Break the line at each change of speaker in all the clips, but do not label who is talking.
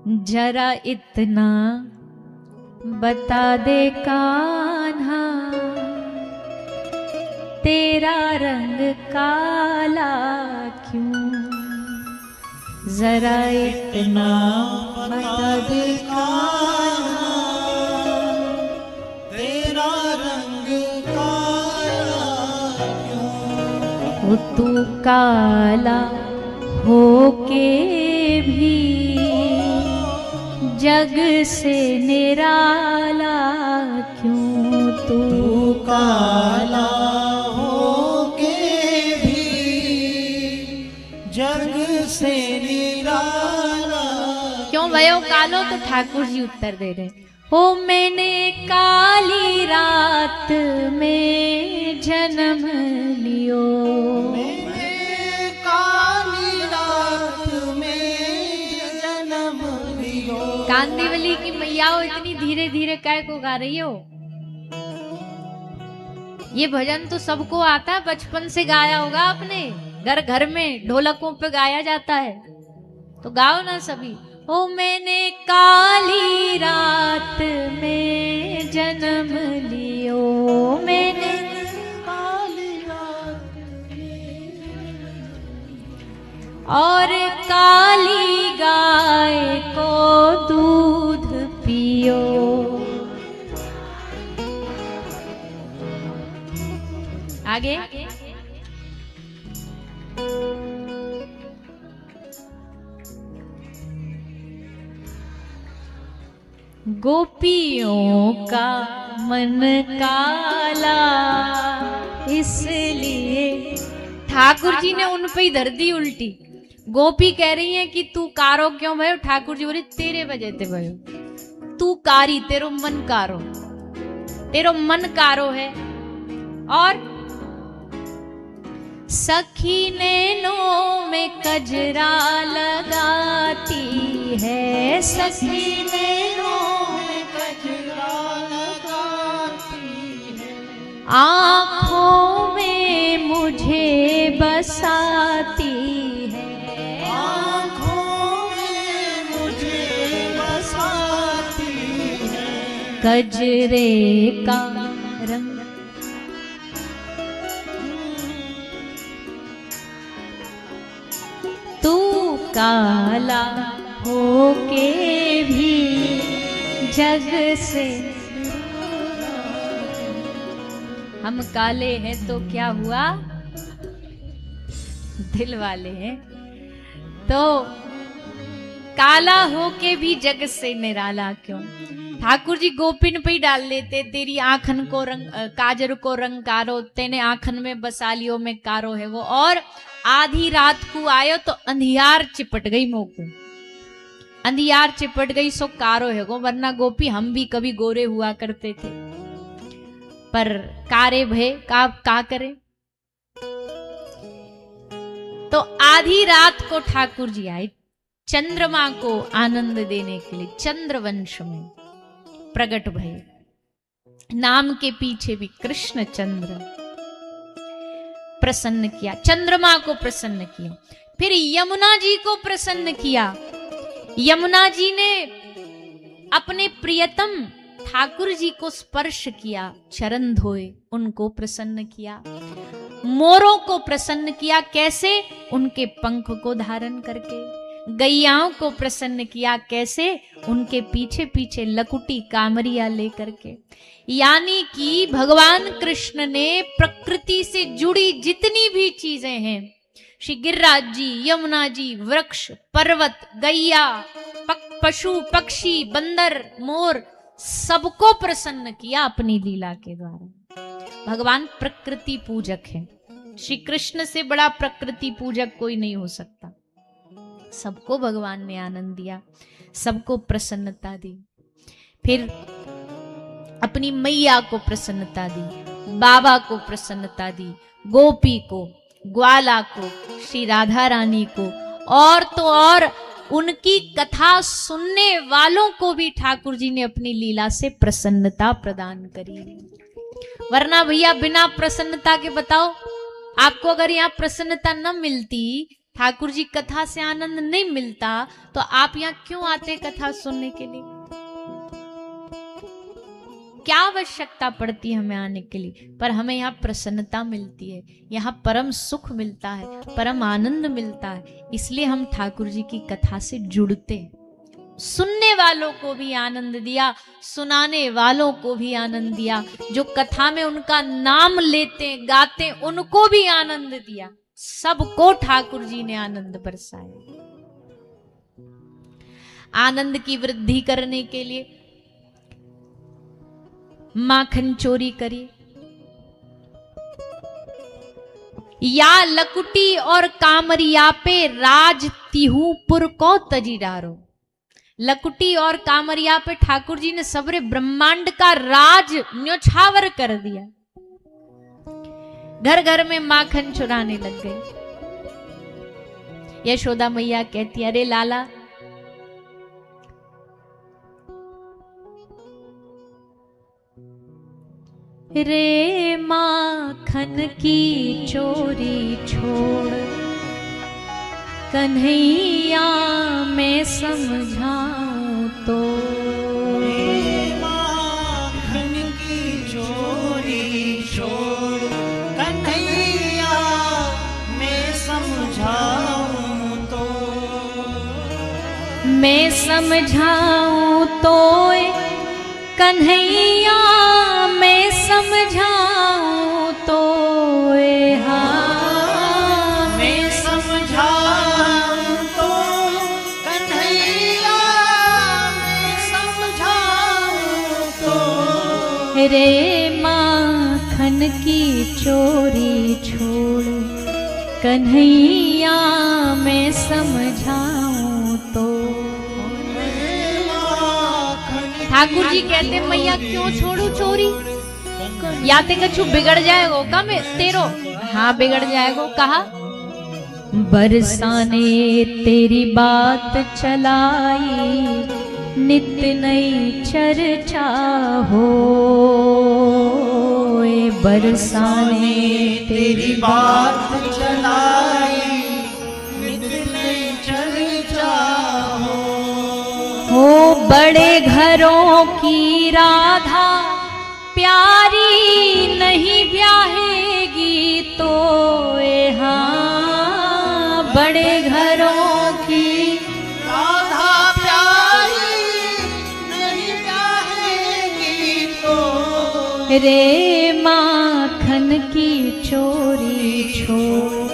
जरा इतना बता दे कान्हा, तेरा रंग काला क्यों। जरा इतना बता दे कान्हा,
तेरा रंग काला क्यों।
वो तू काला होके भी जग से निराला क्यों। तू
काला होके भी जग से निराला
क्यों भयो कालो। तो ठाकुर जी उत्तर दे रहे, हो मैंने काली रात में जन्म लियो।
मैंने काली रात में जन्म लियो।
कांदीवली की मैया हो, इतनी धीरे धीरे काय को गा रही हो। ये भजन तो सबको आता है, बचपन से गाया होगा आपने, घर घर में ढोलकों पे गाया जाता है, तो गाओ ना सभी। ओ मैंने काली रात में जन्म लियो, मैंने
काली रात
और काली गाय को दूध पियो। आगे गोपियों का मन काला, इसलिए ठाकुर जी ने उन पे ही धर दी उल्टी। गोपी कह रही है कि तू कारो क्यों भयो। ठाकुर जी बोले तेरे वजह ते भयो। तू कारी, तेरो मन कारो, तेरो मन कारो है। और सखी नैनों में कजरा लगाती है, सखी नैनों में
कजरा लगाती है।
आँखों में मुझे बसाती है,
आँखों में मुझे बसाती है।
कजरे का रंग तू काला होके भी जग से। हम काले हैं तो क्या हुआ, दिल वाले हैं तो काला होके भी जग से निराला क्यों। ठाकुर जी गोपिन पे ही डाल लेते, तेरी आंखन को रंग काजर को रंग कारो, तेने आंखन में बसा लियो में कारो है वो। और आधी रात को आयो तो अंधियार चिपट गई मोह को, अंधियार चिपट गई सो कारो है गो। वरना गोपी हम भी कभी गोरे हुआ करते थे, पर कारे भय का करे। तो आधी रात को ठाकुर जी आए चंद्रमा को आनंद देने के लिए, चंद्रवंश में प्रकट भये। नाम के पीछे भी कृष्ण चंद्र प्रसन्न किया, चंद्रमा को प्रसन्न किया। फिर यमुना जी को प्रसन्न किया। यमुना जी ने अपने प्रियतम ठाकुर जी को स्पर्श किया, चरण धोए, उनको प्रसन्न किया। मोरों को प्रसन्न किया, कैसे? उनके पंख को धारण करके। गैयाओं को प्रसन्न किया, कैसे? उनके पीछे पीछे लकुटी कामरिया लेकर के। यानी कि भगवान कृष्ण ने प्रकृति से जुड़ी जितनी भी चीजें हैं, श्री गिरिराज जी, यमुना जी, वृक्ष, पर्वत, गैया, पशु, पक्षी, बंदर, मोर, सबको प्रसन्न किया अपनी लीला के द्वारा। भगवान प्रकृति पूजक है। श्री कृष्ण से बड़ा प्रकृति पूजक कोई नहीं हो सकता। सबको भगवान ने आनंद दिया, सबको प्रसन्नता दी। फिर अपनी मैया को प्रसन्नता दी, बाबा को प्रसन्नता दी, गोपी को, ग्वाला को, श्री राधा रानी को, और तो और उनकी कथा सुनने वालों को भी ठाकुर जी ने अपनी लीला से प्रसन्नता प्रदान करी। वरना भैया बिना प्रसन्नता के बताओ, आपको अगर यहाँ प्रसन्नता न मिलती ठाकुर जी कथा से आनंद नहीं मिलता तो आप यहाँ क्यों आते कथा सुनने के लिए? क्या आवश्यकता पड़ती है हमें आने के लिए? पर हमें यहाँ प्रसन्नता मिलती है, यहाँ परम सुख मिलता है, परम आनंद मिलता है, इसलिए हम ठाकुर जी की कथा से जुड़ते हैं। सुनने वालों को भी आनंद दिया, सुनाने वालों को भी आनंद दिया, जो कथा में उनका नाम लेते गाते उनको भी आनंद दिया, सबको ठाकुर जी ने आनंद बरसाया। आनंद की वृद्धि करने के लिए माखन चोरी करिए, या लकुटी और कामरिया पे राज तिहूपुर को तजी डारो। लकुटी और कामरिया पे ठाकुर जी ने सबरे ब्रह्मांड का राज न्योछावर कर दिया। घर घर में माखन चुराने लग गए। यशोदा मैया कहती, अरे लाला, रे माखन की चोरी छोड़, कन्हैया मैं समझाऊं तो।
माखन की चोरी छोड़, कन्हैया मैं समझाऊं तो।
मैं समझाऊं तो कन्हैया मैं समझाऊं तो। हाँ
मैं समझाऊं तो कन्हैया मैं समझाऊं तो।
रे माखन की चोरी छोड़, कन्हैया मैं समझाऊं तो। ठाकुर जी कहते, मैया क्यों छोड़ू चोरी? या ते कछु बिगड़ जाएगो का मैं तेरो? हाँ बिगड़ जाएगो। कहा, बरसाने तेरी बात चलाई, नित्य नई चर्चा हो। बरसाने
तेरी बात चलाई, नित्य नई चर्चा
हो। बड़े घरों की राधा प्यारी नहीं ब्याहेगी तो। हाँ बड़े घरों की
राधा प्यारी नहीं ब्याहेगी तो।
रे माखन की चोरी छोड़,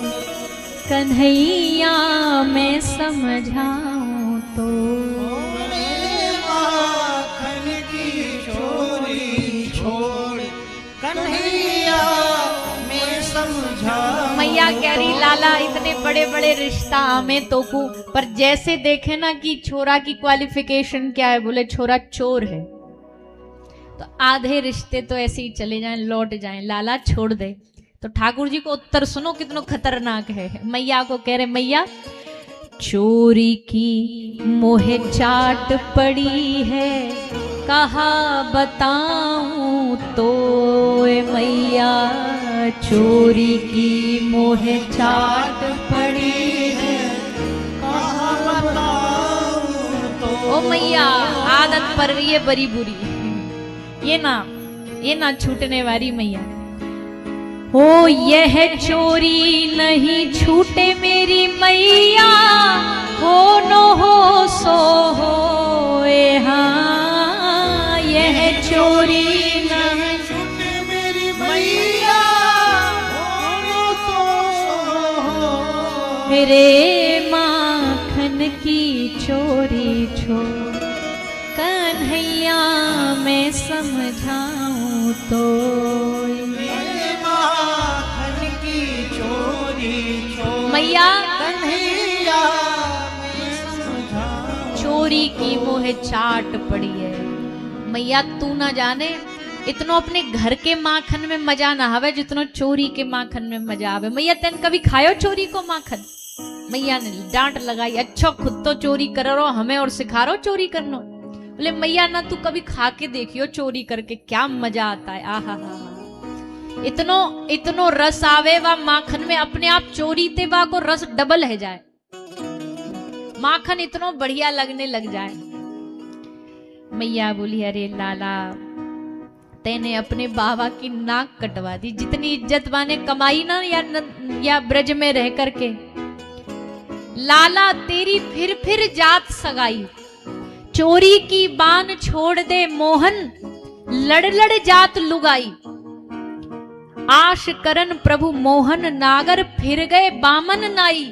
कन्हैया मैं समझाऊं तो।
माखन की चोरी छोड़, कन्हैया मैं समझाऊं।
मैया कह रही, लाला इतने बड़े बड़े रिश्ता हमें तो को, पर जैसे देखे ना कि छोरा की क्वालिफिकेशन क्या है, बोले छोरा चोर है, तो आधे रिश्ते तो ऐसे ही चले जाएं, लौट जाएं। लाला छोड़ दे। तो ठाकुर जी को उत्तर सुनो कितना खतरनाक है। मैया को कह रहे, मैया चोरी की मोहे चाट पड़ी है, कहा बताऊं तो। मैया चोरी की मोहे चाट पड़ी है,
कहा बताऊं तो।
ओ मैया आदत पर ये बड़ी बुरी, ये ना छूटने वाली मैया हो। यह चोरी नहीं छूटे मेरी मैया, हो न हो सो हो। हाँ यह चोरी नहीं
छूटे मेरी मैया, हो तो हो।
रे माखन की चोरी छोड़, कन्हैया मैं समझाऊं तो।
माखन की चोरी छोड़,
मैया
कन्हैया मैं समझाऊं।
चोरी की मोहे चाट पड़ी है। मैया तू ना जाने इतनो अपने घर के माखन में मजा ना आवे जितनो चोरी के माखन में मजा आवे। मैया तेन कभी खायो चोरी को माखन? मैया ने डांट लगाई, अच्छा खुद तो चोरी कर रो हमें और सिखा रो चोरी करनो। बोले मैया ना तू कभी खा के देखियो चोरी करके क्या मजा आता है। आहा हा। इतनो इतनो रस आवे वा माखन में अपने आप चोरी ते बा को रस डबल है जाए, माखन इतनो बढ़िया लगने लग जाए। मैया बोली अरे लाला तेने अपने बाबा की नाक कटवा दी, जितनी इज्जत माने कमाई ना या ब्रज में रह करके। लाला तेरी फिर जात सगाई, चोरी की बान छोड़ दे मोहन, लड़ लड़ जात लुगाई। आश करन प्रभु मोहन नागर, फिर गए बामन नाई।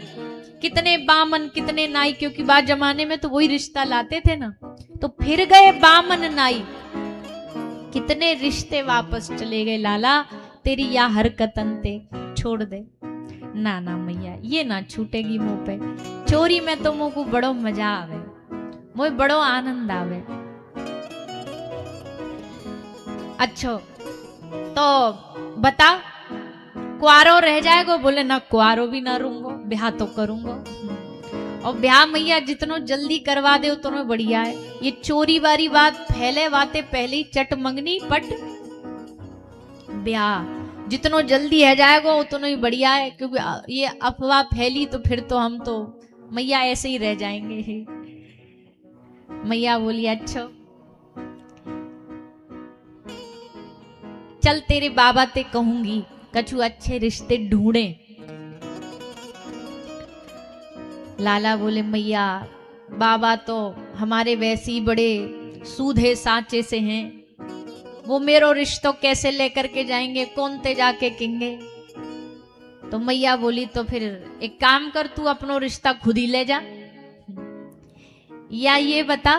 कितने बामन कितने नाई, क्योंकि बाद जमाने में तो वही रिश्ता लाते थे ना, तो फिर गए बामन नाई। कितने रिश्ते वापस चले गए लाला, तेरी या हरकतन ते छोड़ दे। ना ना मैया ये ना छूटेगी मुंह पे, चोरी में तो मुंह को बड़ो मजा आवे, मुझे बड़ो आनंद आवे। अच्छो तो बता कुआरो रह जाएगो? बोले ना कुआरो भी ना रहूंगो, ब्याह तो करूंगो। और ब्याह मैया जितनो जल्दी करवा दे उतनो बढ़िया है। ये चोरी वाली बात फैले वाते पहले ही चट मंगनी पट ब्याह, जितनो जल्दी है जाएगा उतनो ही बढ़िया है, क्योंकि ये अफवाह फैली तो फिर तो हम तो मैया ऐसे ही रह जाएंगे। मैया बोली अच्छा चल तेरे बाबा ते कहूंगी कछु अच्छे रिश्ते ढूंढे। लाला बोले मैया बाबा तो हमारे वैसे ही बड़े सूधे सांचे से हैं, वो मेरो रिश्तों कैसे लेकर के जाएंगे, कौन ते जाके किंगे। तो मैया बोली तो फिर एक काम कर, तू अपनो रिश्ता खुद ही ले जा, या ये बता।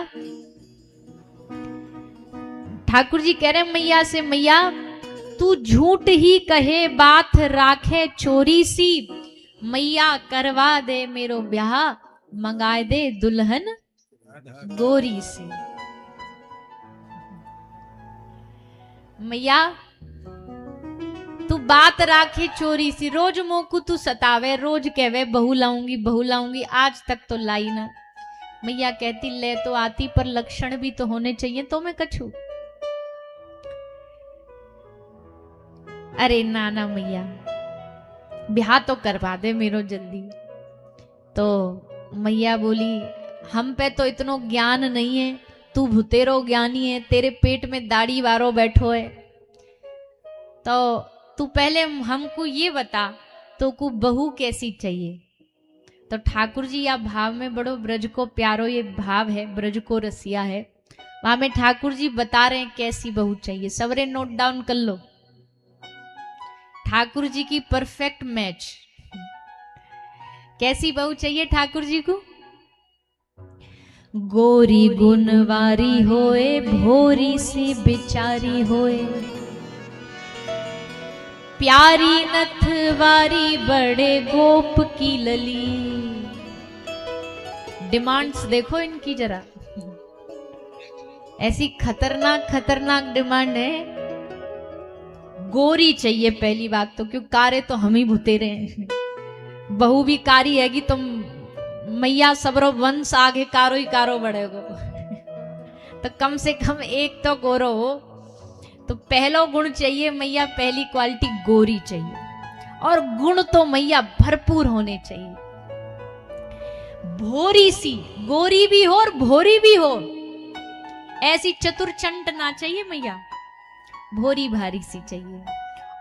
ठाकुर जी कह रहे मैया से, मैया तू झूठ ही कहे बात राखे चोरी सी, मैया करवा दे मेरो ब्याह, मंगाए दे दुल्हन गोरी से। मैया तू बात राखे चोरी सी, रोज मोह को तू सतावे, रोज कहवे बहू लाऊंगी, आज तक तो लाई ना। मैया कहती ले तो आती पर लक्षण भी तो होने चाहिए, तो मैं कछू। अरे नाना मैया ब्याह तो करवा दे मेरो जल्दी। तो मैया बोली हम पे तो इतनो ज्ञान नहीं है, तू भुतेरो ज्ञानी है, तेरे पेट में दाढ़ी वारो बैठो है, तो तू पहले हमको ये बता तो को बहू कैसी चाहिए। तो ठाकुर जी या भाव में बड़ो ब्रज को प्यारो ये भाव है, ब्रज को रसिया है, वहां में ठाकुर जी बता रहे हैं कैसी बहू चाहिए। सवरे नोट डाउन कर लो, ठाकुर जी की परफेक्ट मैच। कैसी बहू चाहिए ठाकुर जी को? गोरी गुणवारी होए, भोरी सी बिचारी होए, प्यारी नथवारी बड़े गोप की लली। डिमांड्स देखो इनकी जरा, ऐसी खतरनाक खतरनाक डिमांड है। गोरी चाहिए पहली बात तो, क्यों कारे तो हम ही भुते रहे, बहू भी कारी हैगी तो मैया सबरो वंश आगे कारो ही कारो बढ़ेगो। तो कम से कम एक तो गोरो हो। तो पहलो गुण चाहिए मैया, पहली क्वालिटी गोरी चाहिए, और गुण तो मैया भरपूर होने चाहिए। भोरी सी, गोरी भी हो और भोरी भी हो, ऐसी चतुरचंट ना चाहिए मैया, भोरी भारी सी चाहिए।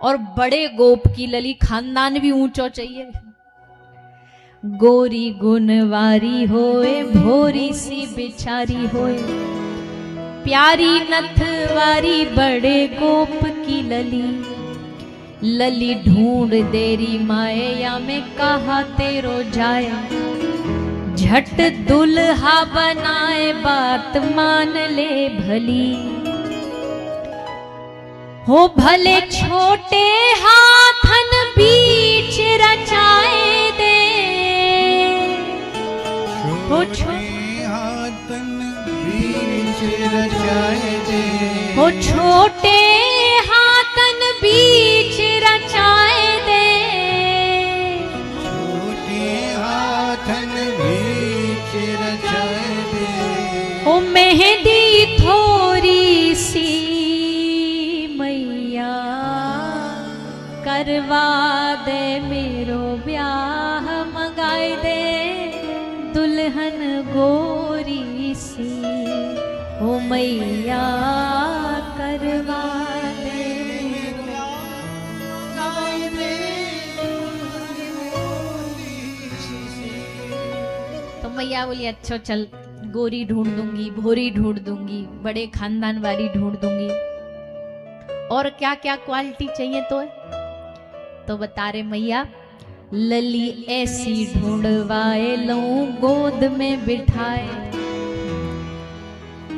और बड़े गोप की लली, खानदान भी ऊंचो चाहिए। गोरी गुणवारी होए, भोरी सी बिचारी होए, प्यारी नथवारी बड़े गोप की लली। लली ढूंढ देरी माया में कहा तेरो जाए, झट दुल्हा बनाए बात मान ले भली। हो भले छोटे हाथन बीच रचाए दे, हो
छोटे हाथन बीच रचाए दे,
हो छोटे हाथन बीच रचाए दे,
छोटे हाथन बीच रचाए दे।
हो मेहंदी थोड़ी सी मैया, करवा दे मेरो ब्याह मंगाए दे दुल्हन गोरी सी ओ मैया करवा दे मंगाए दे। तो मैया बोली अच्छा चल गोरी ढूंढ दूंगी, भोरी ढूंढ दूंगी, बड़े खानदान वाली ढूंढ दूंगी। और क्या क्या क्वालिटी चाहिए तो बता रहे मैया, लली ऐसी ढूंढवाए लऊं गोद में बिठाए।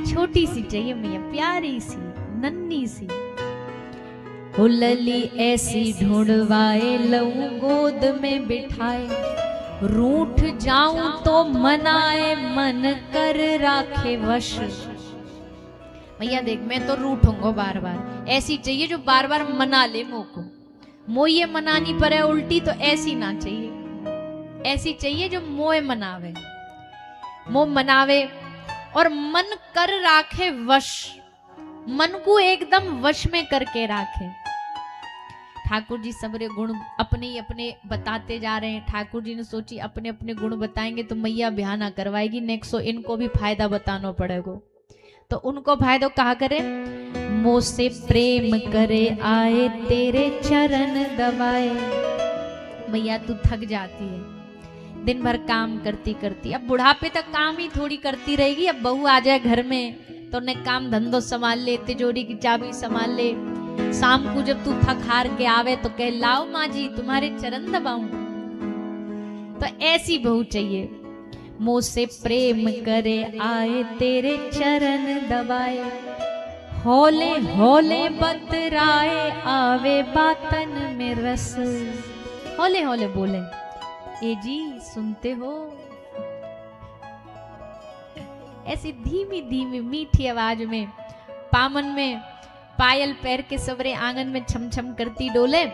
छोटी सी चाहिए मैया, प्यारी सी नन्ही सी। हो लली ऐसी ढूंढवाए लऊं गोद में बिठाए, रूठ जाऊं तो मनाए मन कर राखे वश। भैया देख मैं तो रूठूंगा बार बार, ऐसी चाहिए जो बार बार मना ले मोको। मोये मनानी पड़े उल्टी तो ऐसी ना चाहिए, ऐसी चाहिए जो मोए मनावे, मोह मनावे और मन कर राखे वश, मन को एकदम वश में करके राखे। ठाकुर जी सबरे गुण अपने ही अपने बताते जा रहे हैं। ठाकुर जी ने सोची अपने अपने गुण बताएंगे तो मैया ब्याह ना करवाएगी, नेक्सो इनको भी फायदा बताना पड़ेगा। तो उनको फायदा कहा करे, मोह से प्रेम करे आए तेरे चरण दबाए। मैया तू थक जाती है दिन भर काम करती करती, अब बुढ़ापे तक काम ही थोड़ी करती रहेगी। अब बहू आ जाए घर में तो उन्हें काम धंधो संभाल ले, तिजोरी की चाबी संभाल ले। शाम को जब तू थक हार के आवे तो कहे लाओ माँ जी तुम्हारे चरण दबाऊं। तो ऐसी बहू चाहिए, मोह से प्रेम करे आए तेरे चरण दबाए, हौले हौले बतराए आवे बातन में रस। हौले हौले बोले, ए जी सुनते हो, ऐसी धीमी धीमी मीठी आवाज में पामन में पायल पैर के सवरे आंगन में छम छम करती डोले।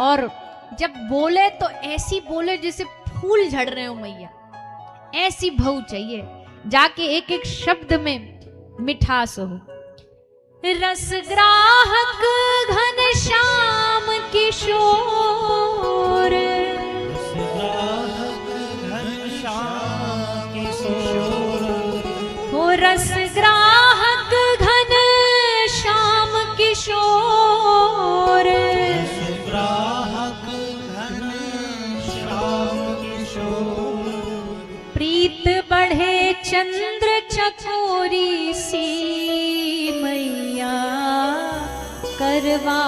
और जब बोले तो ऐसी बोले जैसे फूल झड़ रहे हो मैया, ऐसी बहू चाहिए जाके एक एक शब्द में मिठास हो। रस ग्राहक घन श्याम किशोर, हो रस ग्राहक घन श्याम किशोर, प्रीत बढ़े चंद्र चकोरी सी मैया करवा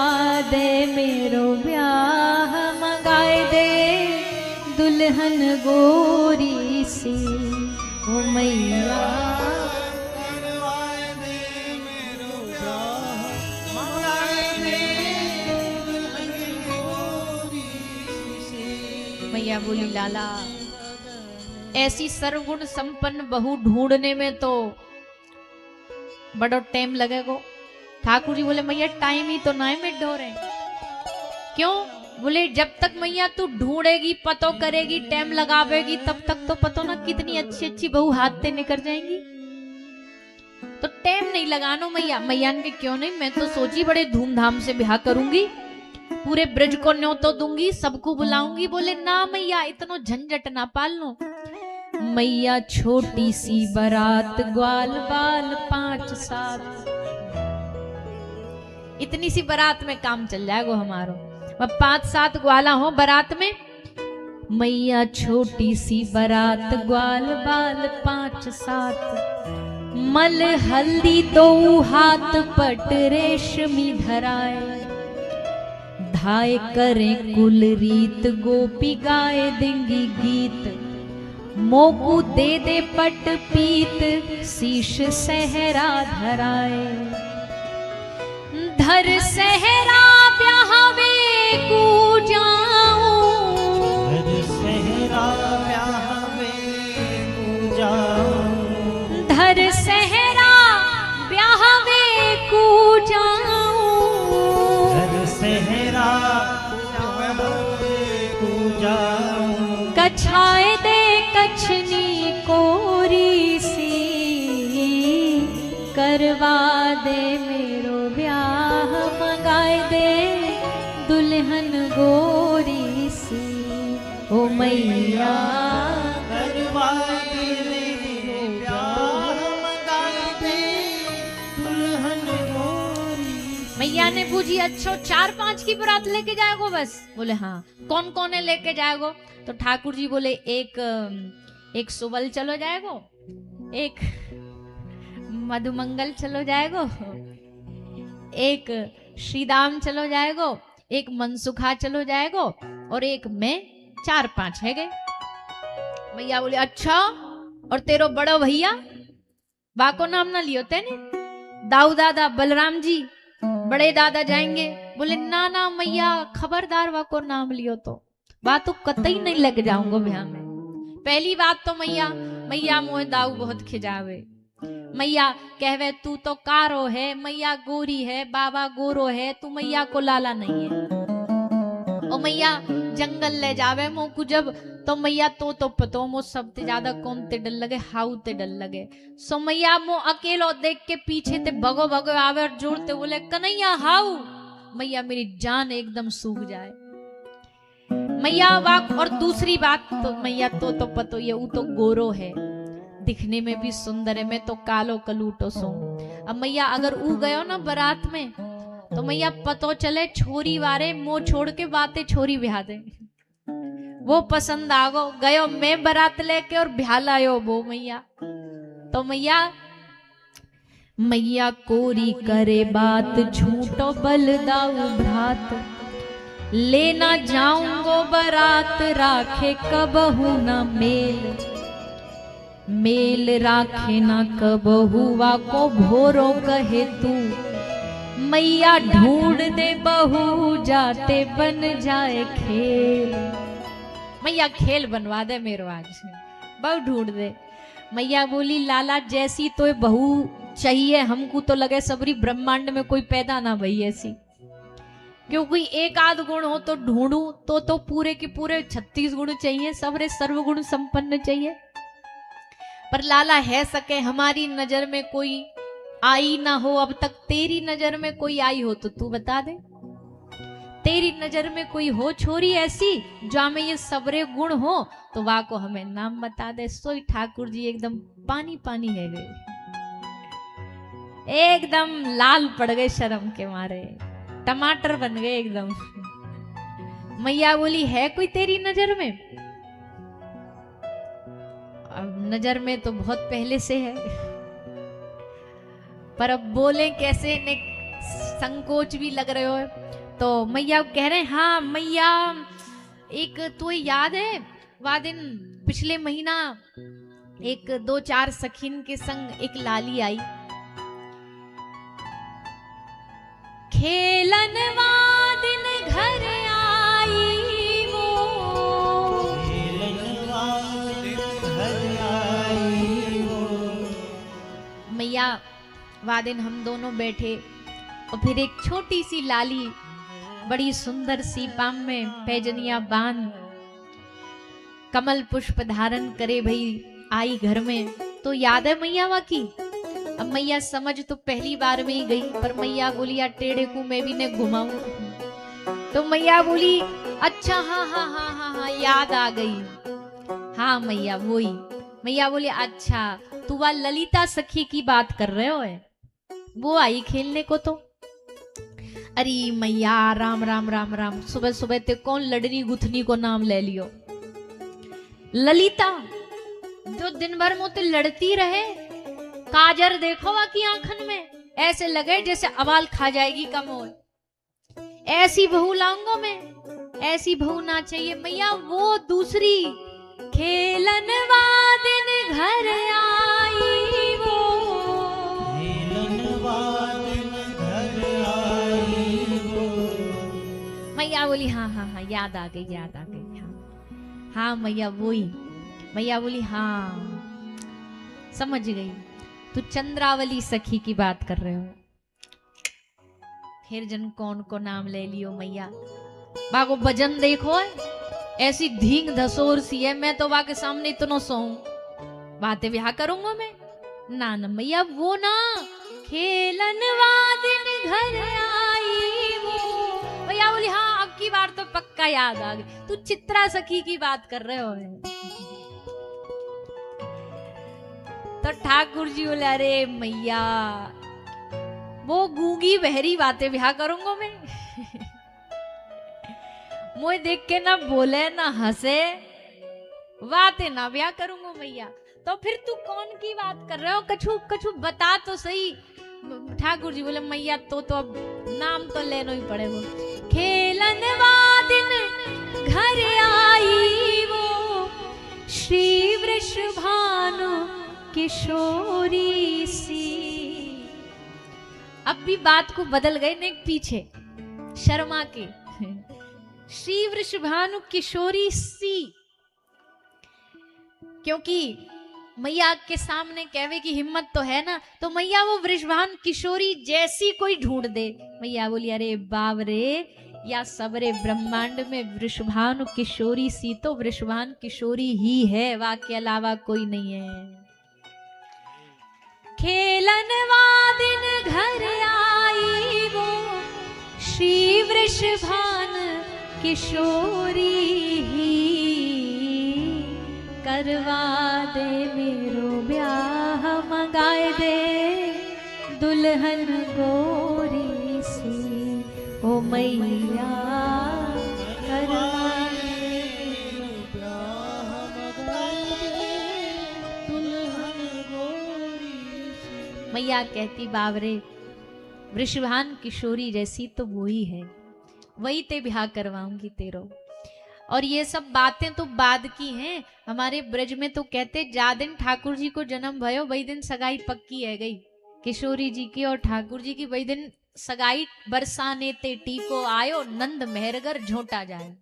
दे मेरो ब्याह मंगाए दे दुल्हन गोरी सी ओ मैया करवा दे मेरो ब्याह मंगाए दे दुल्हन गोरी सी। मैया बोली लाला ऐसी सर्वगुण संपन्न बहू ढूंढने में तो बड़ा टाइम लगेगा। ठाकुर जी बोले मैया टाइम ही तो ना है में डोरे। क्यों? बोले जब तक मैया तू ढूंढेगी पतो करेगी टाइम लगावेगी तब तक तो पतो ना कितनी अच्छी अच्छी बहू हाथ से निकल जाएंगी। तो टाइम नहीं लगानो मैया। मैया ने क्यों नहीं, मैं तो सोची बड़े धूमधाम से ब्याह करूंगी, पूरे ब्रज को न्योतो दूंगी, सबको बुलाऊंगी। बोले ना मैया इतना झंझट ना पाल लो। मैया छोटी सी बारात ग्वाल बाल 5-7, इतनी सी बारात में काम चल जाएगा हमारो। 5-7 ग्वाला हो बारात में। मैया छोटी सी बारात ग्वाल बाल 5-7, मल हल्दी 2 हाथ पट रेशमी धराए, धाय करें कुल रीत गोपी गाए देंगी गीत, मोकू दे दे पट पीत शीश सहरा धराए, धर सहरा ब्याहवे को जाऊं, धर सहरा ब्याहवे को जाऊं, धर सहरा ब्याहवे को जाऊं, धर सहरा ब्याहवे को जाऊं, कछाए दे कछनी कोरी सी करवा दे मेरो ब्याह मंगाए दे दुल्हन गोरी सी ओ मैया मैया ने पूछी अच्छा 4-5 की बारात लेके जाएगो बस? बोले हाँ। कौन कौन है लेके जाएगो? तो ठाकुर जी बोले एक सुबल चलो जाएगो, एक मधुमंगल चलो जाएगो, एक श्रीदाम चलो जाएगो, एक मनसुखा चलो जाएगो और एक मैं। 4-5 है गए। मैया बोले अच्छा और तेरो बड़ो भैया बाको नाम ना लियो तेने? दाऊ दादा बलराम जी बड़े दादा जाएंगे? बोले ना ना मैया खबरदार वाको नाम लियो तो बात तो कतई नहीं लग जाऊंगो ब्याह में। पहली बात तो मैया मोहे दाऊ बहुत खिजावे। मैया कहवे तू तो कारो है, मैया गोरी है, बाबा गोरो है, तू मैया को लाला नहीं है। और मैया जंगल ले जावे मो को जब तो मैया तो पतो मो सबसे ज्यादा कौन ते डर लगे? हाउ ते डर लगे। सो मैया मो अकेलो देख के पीछे ते भगो भगो आवे और जोड़ते बोले कन्हैया हाउ। मैया मेरी जान एकदम सूख जाए। मैया वाक। और दूसरी बात तो मैया तो पतो ये वो तो गोरो है, दिखने में भी सुंदर है, मैं तो कालो कलूटो सो। अब मैया अगर ऊ गयो ना बारात में तो मैया पतो चले छोरी वारे मुंह छोड़ के बातें छोरी ब्याह दे। वो पसंद आगो गयो मैं बारात लेके और ब्याह लायो वो मैया। तो मैया कोरी करे बात झूठो बलदाऊ भ्रात, लेना जाऊंगो बारात राखे कबहू ना मेल राखे ना कबहू वाको भोरो कहे तू, मैया ढूंढ दे बहू जाते बन जाए खेल। मैया खेल बनवा दे मेरो आज, बहू ढूंढ दे। मैया बोली लाला जैसी तो बहू चाहिए हमको तो लगे सबरी ब्रह्मांड में कोई पैदा ना भई ऐसी, क्योंकि एक आध गुण हो तो ढूंढू तो पूरे के पूरे 36 गुण चाहिए, सबरे सर्वगुण संपन्न चाहिए। पर लाला है सके हमारी नजर में कोई आई ना हो अब तक, तेरी नजर में कोई आई हो तो तू बता दे। तेरी नजर में कोई हो छोरी ऐसी जो में ये सबरे गुण हो तो वाह को हमें नाम बता दे। सोई ठाकुर जी एकदम पानी पानी है गए, एकदम लाल पड़ गए शर्म के मारे, टमाटर बन गए एकदम। मैया बोली है कोई तेरी नजर में? अब नजर में तो बहुत पहले से है, पर अब बोले कैसे ने संकोच भी लग रहे हो। तो मैया कह रहे हैं हाँ मैया एक तो याद है वह दिन पिछले महीना एक 2-4 सखीन के संग एक लाली आई, खेलन दिन घर आई वो, मैया वह दिन हम दोनों बैठे और फिर एक छोटी सी लाली बड़ी सुंदर सी पाम में पैजनिया बांध कमल पुष्प धारण करे भई आई घर में। तो याद है मैया वा की? अब मैया समझ तो पहली बार में ही गई, पर मैया बोली या टेढ़े को मैं भी ने घुमाऊं। तो मैया बोली अच्छा हाँ हाँ हाँ हाँ हाँ याद आ गई, हाँ मैया वही। मैया बोली अच्छा तू वह ललिता सखी की बात कर रहे हो है, वो आई खेलने को। तो अरे मैया राम राम राम राम, सुबह सुबह ते कौन लड़नी गुथनी को नाम ले लियो? ललिता जो दिन भर मुझे लड़ती रहे, काजर देखो वा की आंखन में ऐसे लगे जैसे अवाल खा जाएगी कमोल। ऐसी बहू लाऊंगो मैं, ऐसी बहू ना चाहिए मैया। वो दूसरी खेलन दिन घर आई वो, मैया बोली हाँ हाँ हाँ याद आ गई याद आ गई, हाँ हाँ मैया वही। मैया बोली हाँ समझ गई, तू चंद्रावली सखी की बात कर रहे हो। फिर जन कौन को नाम ले लियो मैया। बागो भजन देखो ऐसी धींग धसोर सी है, मैं तो वाके सामने इतनो सोऊं बातें ब्याह करूंगा मैं ना ना मैया। वो ना खेलन दिन घर आई वो, मैया बोली हाँ अब अब की बार तो पक्का याद आ गई। तू चित्रा सखी की बात कर रहे हो। तो ठाकुर जी बोले अरे मैया वो गूंगी बहरी बातें ब्याह करूंगा मैं। मुझे देख के ना बोले ना हंसे, बातें ना ब्याह करूंगा मैया। तो फिर तू कौन की बात कर रहे हो, कछु कछु बता तो सही। ठाकुर जी बोले मैया तो अब नाम तो लेना ही पड़ेगा। खेलन वादिन घर आई वो श्री वृषभानु किशोरी सी। अब भी बात को बदल गए ने पीछे शर्मा के। श्री वृषभानु किशोरी सी, क्योंकि मैया के सामने कहवे की हिम्मत तो है ना, तो मैया वो वृषभानु किशोरी जैसी कोई ढूंढ दे। मैया बोली अरे बाब रे, या सबरे ब्रह्मांड में वृषभानु किशोरी सी तो वृषभानु किशोरी ही है, वा के अलावा कोई नहीं है। खेलन वादिन घर आई वो श्री वृषभानु किशोरी ही, करवा दे मेरो ब्याह मंगाए दे दुल्हन गोरी सी। ओ मैया करवा दे ब्याह मंगाए दे दुल्हन गोरी सी। मैया कहती बावरे वृषभानु किशोरी जैसी तो वही है, वही ते ब्याह करवाऊंगी तेरो। और ये सब बातें तो बाद की हैं। हमारे ब्रज में तो कहते जा दिन ठाकुर जी को जन्म भयो वही दिन सगाई पक्की है गई किशोरी जी की और ठाकुर जी की। वही दिन सगाई बरसाने ते टीको आयो, नंद मेहरगर झोंटा जाए।